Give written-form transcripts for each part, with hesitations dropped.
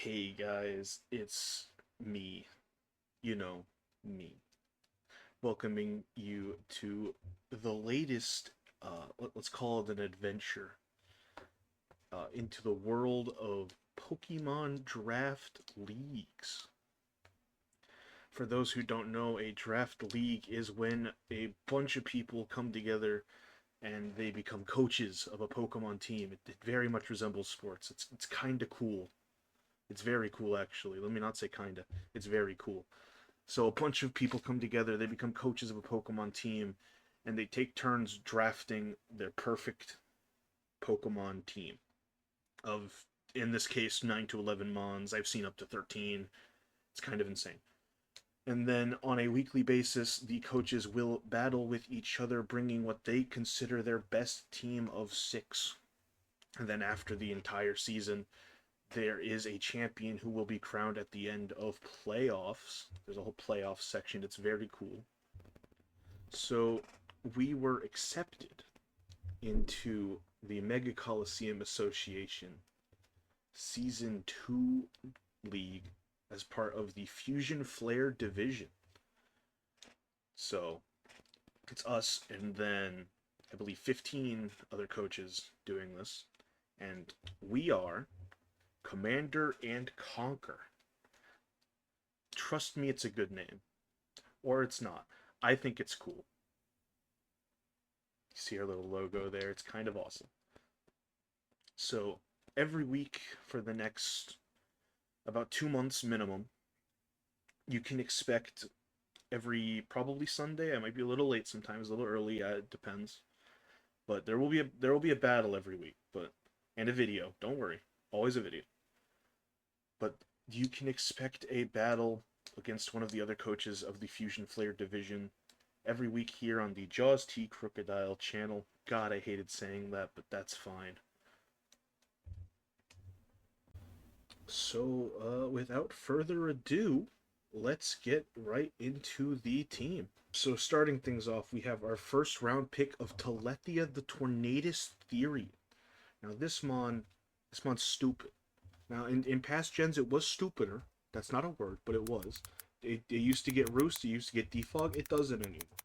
Hey guys, it's me, you know, me, welcoming you to the latest, let's call it an adventure, into the world of Pokemon Draft Leagues. For those who don't know, a draft league is when a bunch of people come together and they become coaches of a Pokemon team. It very much resembles sports. It's kind of cool. It's very cool, actually. Let me not say kinda. It's very cool. So a bunch of people come together, they become coaches of a Pokemon team, and they take turns drafting their perfect Pokemon team. Of, in this case, 9 to 11 Mons. I've seen up to 13. It's kind of insane. And then on a weekly basis, the coaches will battle with each other, bringing what they consider their best team of six. And then after the entire season, there is a champion who will be crowned at the end of playoffs. There's a whole playoff section. It's very cool. So we were accepted into the Mega Colosseum Association Season 2 League as part of the Fusion Flare Division. So it's us and then I believe 15 other coaches doing this. And we are Commander and Conquer. Trust me, it's a good name. Or it's not. I think it's cool. You see our little logo there? It's kind of awesome. So, every week for the next about 2 months minimum, you can expect every probably Sunday. I might be a little late sometimes, a little early. It depends. But there will be a battle every week, and a video. Don't worry, always a video. But you can expect a battle against one of the other coaches of the Fusion Flare division every week here on the Jaws T Crocodile channel. God, I hated saying that, but that's fine. So, without further ado, let's get right into the team. So, starting things off, we have our first round pick of Telethia the Tornadus Theory. Now, this mon's stupid. Now, in past gens, it was stupider. That's not a word, but it was. It used to get Roost, it used to get Defog. It doesn't anymore.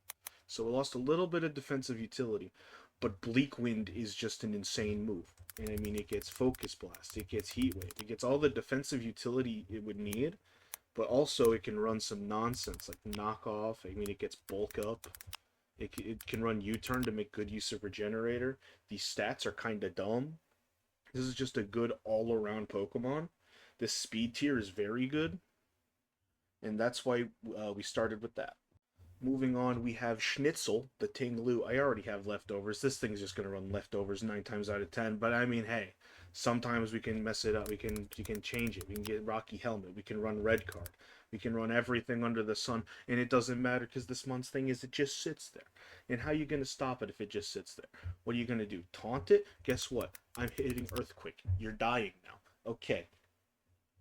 So it lost a little bit of defensive utility. But Bleak Wind is just an insane move. And I mean, it gets Focus Blast, it gets Heat Wave, it gets all the defensive utility it would need. But also, it can run some nonsense like Knock Off. I mean, it gets Bulk Up. It can run U-Turn to make good use of Regenerator. These stats are kind of dumb. This is just a good all-around Pokemon. This speed tier is very good, and that's why we started with that. Moving on, we have Schnitzel, the Ting-Lu. I already have leftovers. This thing's just going to run leftovers 9 times out of 10, but I mean, hey, sometimes we can mess it up. We can change it. We can get Rocky Helmet. We can run Red Card. We can run everything under the sun, and it doesn't matter because this month's thing is it just sits there. And how are you going to stop it if it just sits there? What are you going to do? Taunt it? Guess what? I'm hitting Earthquake. You're dying now. Okay.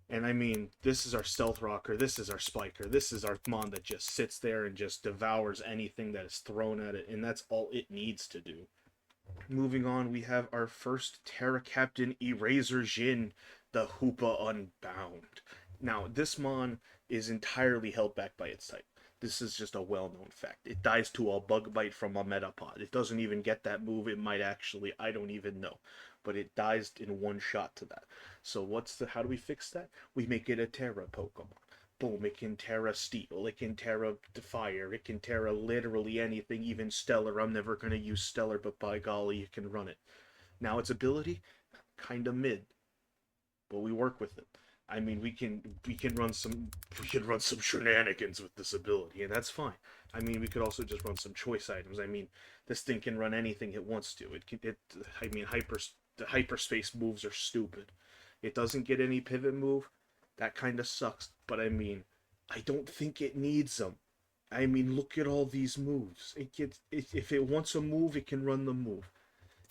And I mean, this is our Stealth Rocker, this is our Spiker, this is our Mon that just sits there and just devours anything that is thrown at it, and that's all it needs to do. Moving on, we have our first Terra Captain Eraser Jin, the Hoopa Unbound. Now, this Mon is entirely held back by its type. This is just a well-known fact. It dies to a Bug Bite from a Metapod. It doesn't even get that move. It might actually, I don't even know. But it dies in one shot to that. So how do we fix that? We make it a Terra Pokemon. Boom, it can Terra Steel, it can Terra Fire, it can Terra literally anything, even Stellar. I'm never going to use Stellar, but by golly, it can run it. Now, its ability? Kinda mid. But we work with it. I mean, we can run some shenanigans with this ability, and that's fine. I mean, we could also just run some choice items. I mean, this thing can run anything it wants to. The hyperspace moves are stupid. It doesn't get any pivot move. That kind of sucks. But I mean, I don't think it needs them. I mean, look at all these moves. If it wants a move, it can run the move.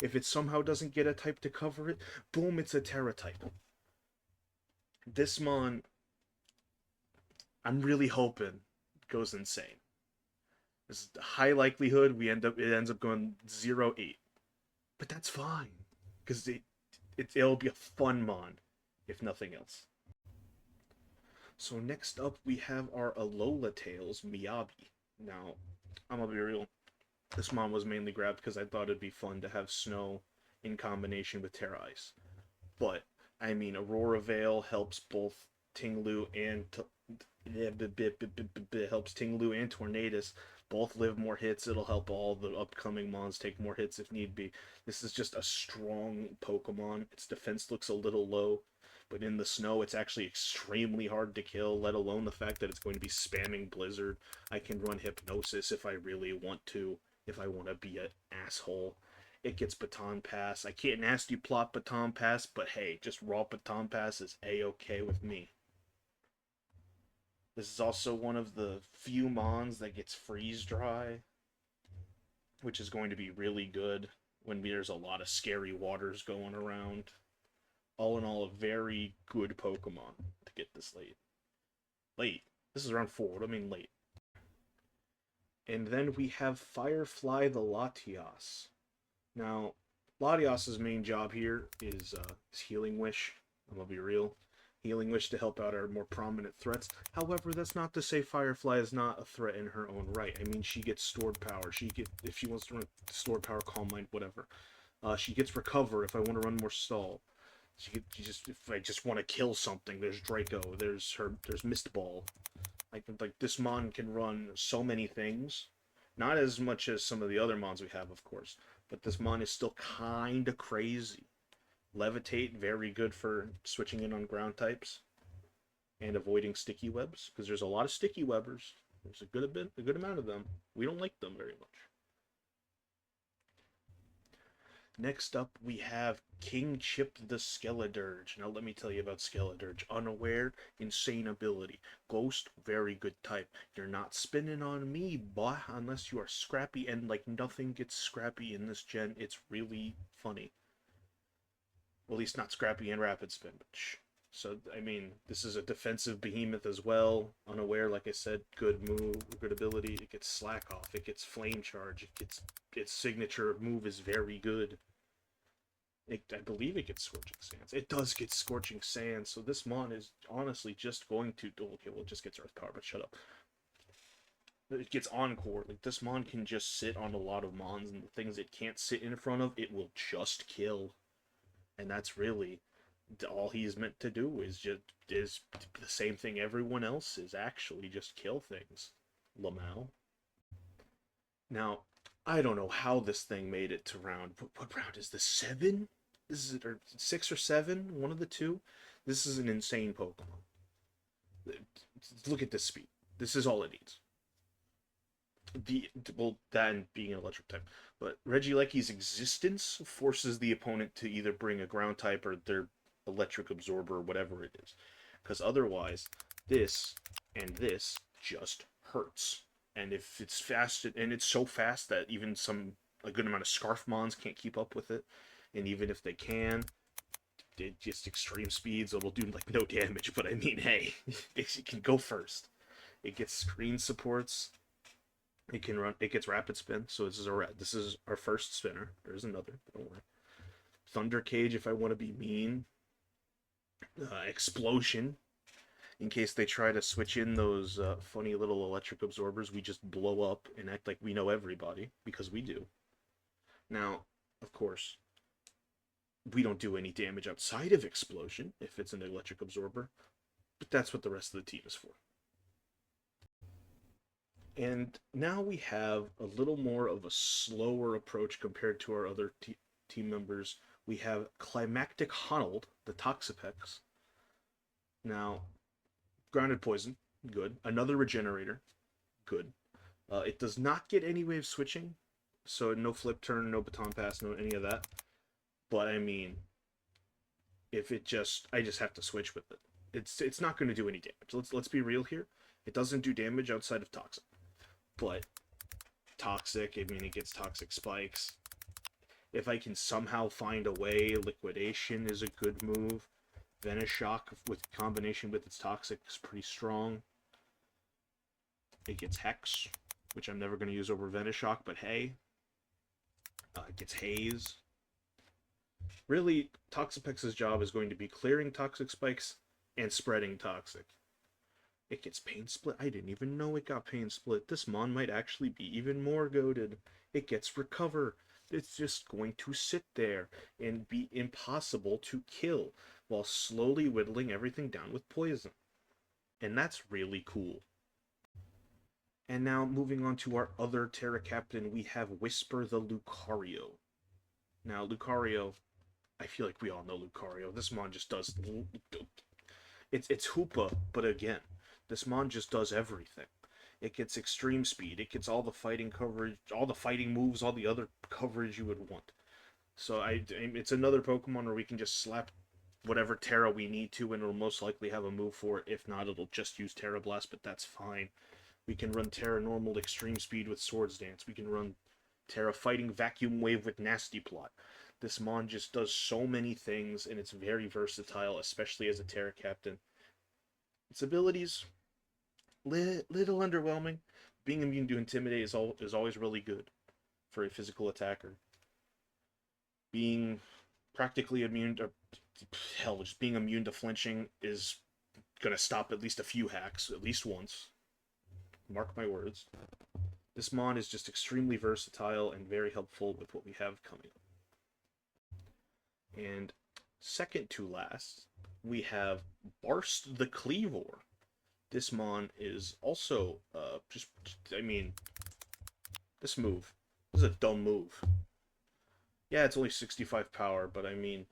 If it somehow doesn't get a type to cover it, boom, it's a Terra type. This Mon, I'm really hoping goes insane. There's a high likelihood it ends up going 0-8. But that's fine. Because it'll be a fun Mon, if nothing else. So next up, we have our Alola Tails Miyabi. Now, I'm gonna be real. This mon was mainly grabbed because I thought it'd be fun to have snow in combination with Terra Ice. But, I mean, Aurora Veil helps both Tinglu and helps Tinglu and Tornadus both live more hits. It'll help all the upcoming mons take more hits if need be. This is just a strong Pokemon. Its defense looks a little low, but in the snow, it's actually extremely hard to kill, let alone the fact that it's going to be spamming Blizzard. I can run Hypnosis if I really want to, if I want to be an asshole. It gets Baton Pass. I can't nasty plot Baton Pass, but hey, just raw Baton Pass is a-okay with me. This is also one of the few mons that gets freeze dry, which is going to be really good when there's a lot of scary waters going around. All in all, a very good Pokemon to get this late. Late. This is round 4. What do I mean late? And then we have Firefly the Latias. Now, Latias's main job here is Healing Wish. I'm gonna be real. Healing Wish to help out our more prominent threats. However, that's not to say Firefly is not a threat in her own right. I mean, she gets stored power. If she wants to run stored power, Calm Mind, whatever. She gets Recover if I want to run more Stall. If I just want to kill something, there's Draco. There's Mist Ball. Like this mon can run so many things. Not as much as some of the other mons we have, of course, but this mon is still kind of crazy. Levitate, very good for switching in on ground types and avoiding sticky webs, because there's a lot of sticky webbers. There's a good amount of them. We don't like them very much. Next up, we have King Chip the Skeledirge. Now, let me tell you about Skeledirge. Unaware, insane ability. Ghost, very good type. You're not spinning on me, boy, unless you are scrappy, and like nothing gets scrappy in this gen. It's really funny. Well, at least not scrappy and rapid spin. But so, I mean, this is a defensive behemoth as well. Unaware, like I said, good move, good ability. It gets Slack Off. It gets Flame Charge. Its signature move is very good. I believe it gets Scorching Sands. It does get Scorching Sands, so this mon is honestly just going to... Okay, well, it just gets Earth Power, but shut up. It gets Encore. Like, this mon can just sit on a lot of mons, and the things it can't sit in front of, it will just kill. And that's really all he's meant to do, is the same thing everyone else is, actually just kill things. Lamau. Now, I don't know how this thing made it to round... What round is this? 7? This is or 6 or 7, one of the two. This is an insane Pokemon. Look at this speed. This is all it needs. That and being an electric type. But Regieleki's existence forces the opponent to either bring a ground type or their electric absorber or whatever it is. Because otherwise, this and this just hurts. And if it's fast, and it's so fast that even a good amount of Scarf Mons can't keep up with it. And even if they can, it just extreme speeds, it'll do like no damage. But I mean, hey, it can go first. It gets screen supports. It can run. It gets rapid spin. So this is our first spinner. There's another. Don't worry. Thunder Cage if I want to be mean. Explosion. In case they try to switch in those funny little electric absorbers, we just blow up and act like we know everybody, because we do. Now, of course, we don't do any damage outside of Explosion if it's an electric absorber, but that's what the rest of the team is for. And now we have a little more of a slower approach compared to our other team members. We have Climactic Honnold, the Toxapex. Now, Grounded Poison, good. Another Regenerator, good. It does not get any wave switching, so no Flip Turn, no Baton Pass, no any of that. But I mean, I just have to switch with it. It's not going to do any damage. Let's be real here. It doesn't do damage outside of Toxic. But Toxic, I mean, it gets Toxic Spikes. If I can somehow find a way, Liquidation is a good move. Venoshock, with combination with its Toxic, is pretty strong. It gets Hex, which I'm never going to use over Venoshock, but hey. It gets Haze. Really, Toxapex's job is going to be clearing Toxic Spikes and spreading Toxic. It gets Pain Split. I didn't even know it got Pain Split. This Mon might actually be even more goated. It gets Recover. It's just going to sit there and be impossible to kill while slowly whittling everything down with poison. And that's really cool. And now moving on to our other Terra Captain, we have Whisper the Lucario. Now, Lucario, I feel like we all know Lucario. This Mon just does... It's Hoopa, but again, this Mon just does everything. It gets extreme speed. It gets all the fighting coverage, all the fighting moves, all the other coverage you would want. So it's another Pokemon where we can just slap whatever Terra we need to, and it'll most likely have a move for it. If not, it'll just use Terra Blast, but that's fine. We can run Terra Normal Extreme Speed with Swords Dance. We can run Terra Fighting Vacuum Wave with Nasty Plot. This Mon just does so many things, and it's very versatile, especially as a Terra Captain. Its abilities, little underwhelming. Being immune to Intimidate is always really good for a physical attacker. Being practically immune to... Hell, just being immune to flinching is going to stop at least a few hacks, at least once. Mark my words. This Mon is just extremely versatile and very helpful with what we have coming. And second to last, we have Barst the Cleavor. This Mon is also this move. This is a dumb move. Yeah, it's only 65 power, but I mean,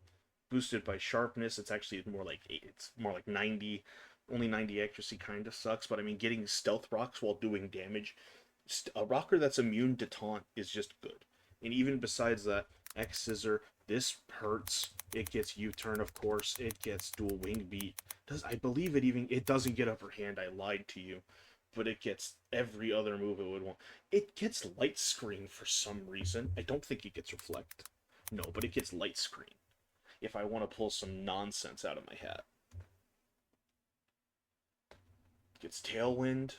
boosted by sharpness, it's actually more like 90. Only 90 accuracy kind of sucks, but I mean, getting stealth rocks while doing damage, a rocker that's immune to taunt is just good. And even besides that, X Scissor, this hurts. It gets U-turn, of course. It gets dual wing beat. I believe it doesn't get upper hand. I lied to you, but it gets every other move it would want. It gets light screen for some reason. I don't think it gets reflect. No, but it gets light screen. If I want to pull some nonsense out of my hat. Gets Tailwind,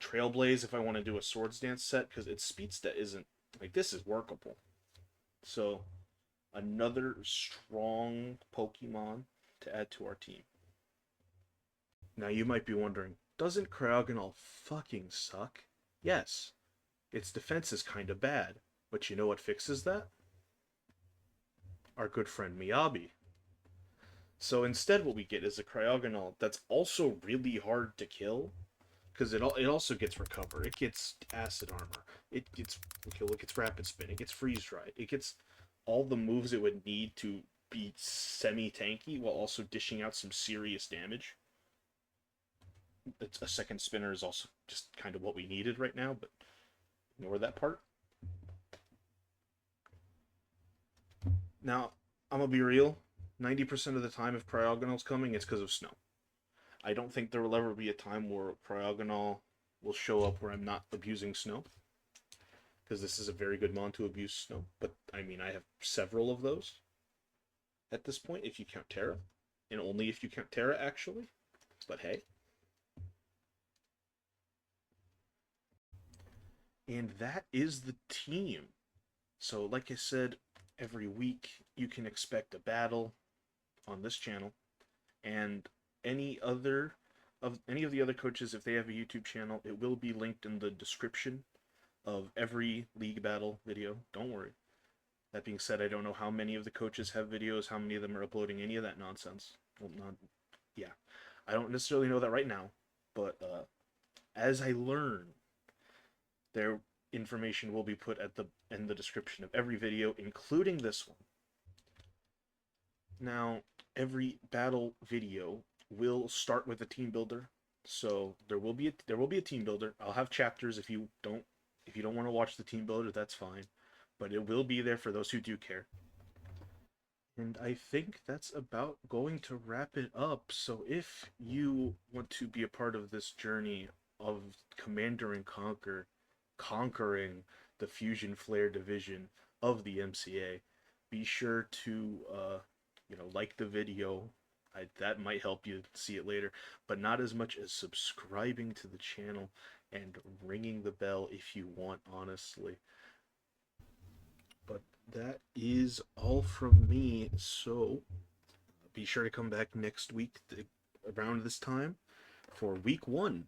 Trailblaze if I want to do a Swords Dance set, because its speed stat isn't, like, this is workable. So, another strong Pokemon to add to our team. Now you might be wondering, doesn't Cryogonal fucking suck? Yes, its defense is kinda bad, but you know what fixes that? Our good friend Miyabi. So instead what we get is a Cryogonal that's also really hard to kill, because it also gets Recover, it gets Acid Armor, it gets Rapid Spin, it gets Freeze Dry, it gets all the moves it would need to be semi-tanky while also dishing out some serious damage. A second spinner is also just kind of what we needed right now, but ignore that part. Now, I'm gonna be real, 90% of the time if Cryogonal's coming, it's because of snow. I don't think there will ever be a time where Cryogonal will show up where I'm not abusing snow, because this is a very good Mon to abuse snow, but I mean, I have several of those at this point, if you count Terra, and only if you count Terra, actually, but hey. And that is the team. So, like I said, every week you can expect a battle on this channel, and any of the other coaches, if they have a YouTube channel, it will be linked in the description of every league battle video. Don't worry. That being said, I don't know how many of the coaches have videos, how many of them are uploading any of that nonsense. Well, yeah. I don't necessarily know that right now, but as I learn, their information will be put in the description of every video, including this one. Now, every battle video will start with a team builder, so there will be a team builder. I'll have chapters if you don't want to watch the team builder, that's fine, but it will be there for those who do care. And I think that's about going to wrap it up. So if you want to be a part of this journey of Commander and Conquer, conquering the Fusion Flare division of the MCA, be sure to like the video. That might help you see it later, but not as much as subscribing to the channel and ringing the bell if you want, honestly. But that is all from me, so be sure to come back next week around this time for week 1